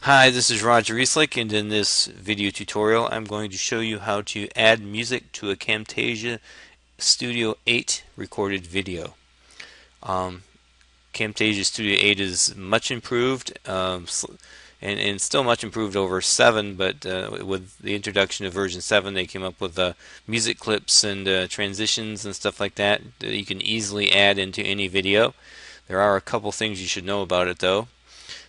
Hi, this is Roger Eastlick, and in this video tutorial I'm going to show you how to add music to a Camtasia Studio 8 recorded video. Um, Camtasia Studio 8 is much improved, and still much improved over 7, but with the introduction of version 7 they came up with music clips and transitions and stuff like that that you can easily add into any video. There are a couple things you should know about it though.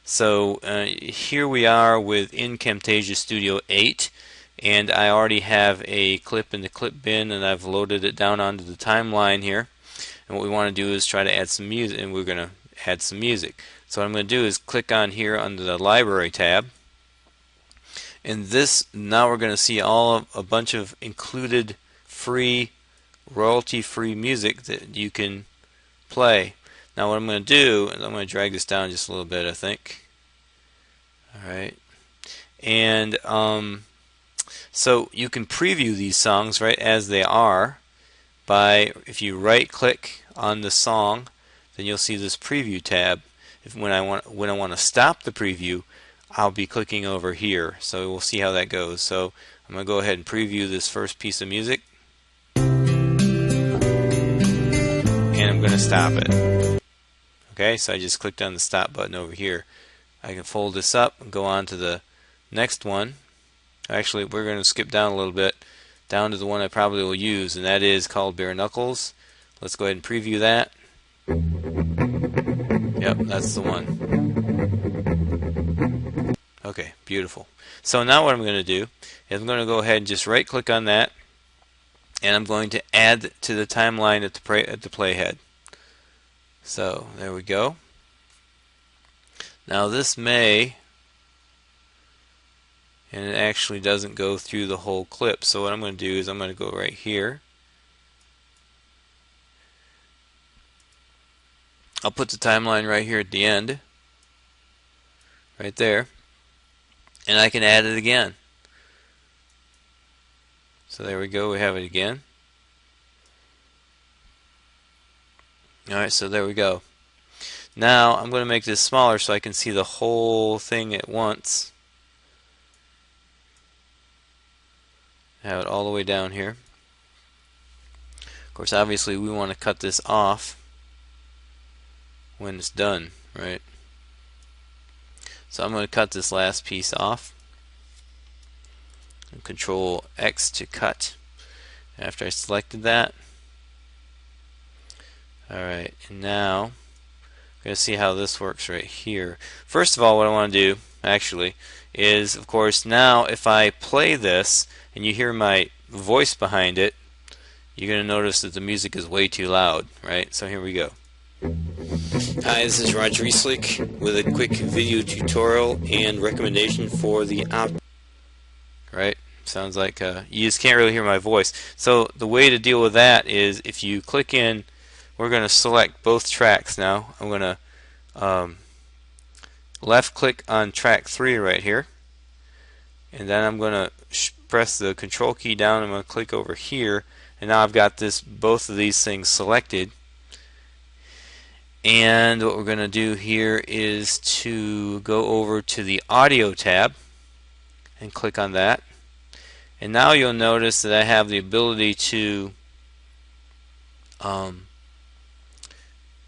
So here we are within Camtasia Studio 8, and I already have a clip in the clip bin, and I've loaded it down onto the timeline here. And what we want to do is try to add some music, and we're going to add some music. So what I'm going to do is click on here under the Library tab, and this now we're going to see a bunch of included free, royalty-free music that you can play. Now what I'm going to do is I'm going to drag this down just a little bit, I think. Alright. And so you can preview these songs right as they are by, if you right click on the song, then you'll see this preview tab. When I want to stop the preview, I'll be clicking over here. So we'll see how that goes. So I'm going to go ahead and preview this first piece of music, and I'm going to stop it. Okay, so I just clicked on the stop button over here. I can fold this up and go on to the next one. Actually, we're going to skip down a little bit, down to the one I probably will use, and that is called Bare Knuckles. Let's go ahead and preview that. Yep, that's the one. Okay, beautiful. So now what I'm going to do is I'm going to go ahead and just right click on that, and I'm going to add to the timeline at the playhead. So there we go. Now this may, and it actually doesn't go through the whole clip. So what I'm going to do is I'm going to go right here. I'll put the timeline right here at the end, right there, and I can add it again. So there we go, we have it again. Alright, so there we go. Now I'm going to make this smaller so I can see the whole thing at once. Have it all the way down here. Of course, obviously we want to cut this off when it's done, right? So I'm going to cut this last piece off. And Control X to cut after I selected that. Alright, and now we're going to see how this works right here. First of all, what I want to do, actually, is, of course, now if I play this and you hear my voice behind it, you're going to notice that the music is way too loud, right? So here we go. Hi, this is Roger Eastlick with a quick video tutorial and recommendation for the right? Sounds like you just can't really hear my voice. So the way to deal with that is if you click in, we're going to select both tracks now. I'm going to left click on track 3 right here, and then I'm going to press the control key down. I'm going to click over here, and now I've got both of these things selected. And what we're going to do here is to go over to the audio tab and click on that. And now you'll notice that I have the ability to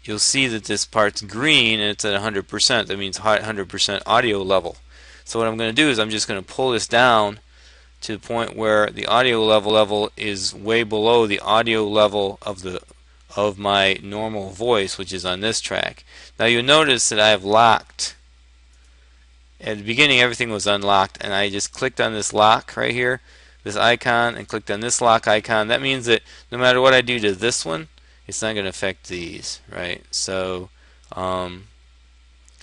you'll see that this part's green and it's at 100%. That means 100% audio level. So what I'm going to do is I'm just going to pull this down to the point where the audio level is way below the audio level of my normal voice, which is on this track. Now you'll notice that I have locked. At the beginning everything was unlocked, and I just clicked on this lock right here, this icon, and clicked on this lock icon. That means that no matter what I do to this one, it's not going to affect these, right? So I'm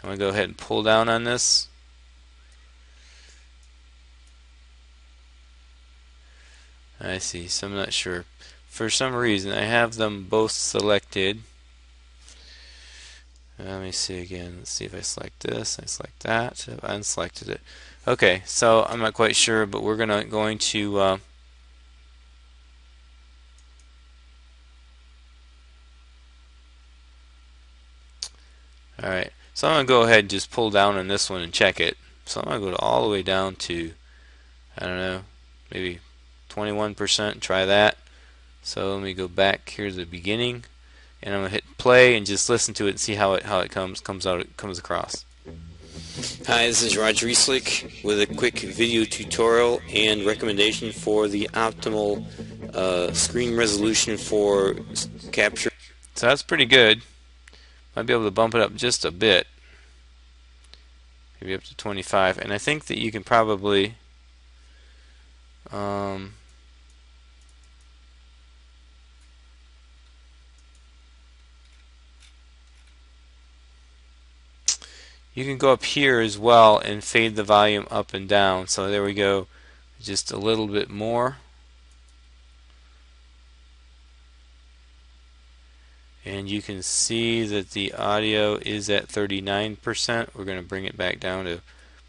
going to go ahead and pull down on this. I see, so I'm not sure. For some reason I have them both selected. Let me see again. Let's see if I select this. I select that. I unselected it. Okay, so I'm not quite sure, but we're going to alright, so I'm going to go ahead and just pull down on this one and check it. So I'm going to go all the way down to, I don't know, maybe 21%. Try that. So let me go back here to the beginning, and I'm going to hit play and just listen to it and see how it comes across. Hi, this is Roger Rieslick with a quick video tutorial and recommendation for the optimal screen resolution for capture. So that's pretty good. Might be able to bump it up just a bit, maybe up to 25, and I think that you can probably you can go up here as well and fade the volume up and down. So there we go, just a little bit more. And you can see that the audio is at 39%. We're going to bring it back down to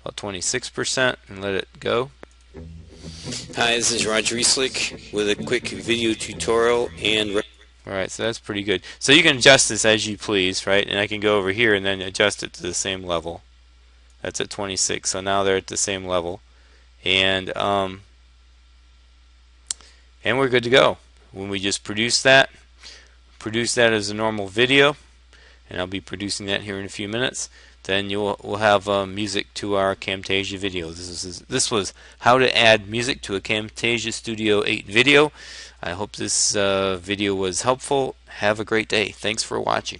about 26% and let it go. Hi, this is Roger Rieslick with a quick video tutorial and alright, so that's pretty good. So you can adjust this as you please, right? And I can go over here and then adjust it to the same level. That's at 26, so now they're at the same level. And we're good to go. When we just produce that as a normal video, and I'll be producing that here in a few minutes, then we'll have music to our Camtasia video. This was how to add music to a Camtasia Studio 8 video. I hope this video was helpful. Have a great day. Thanks for watching.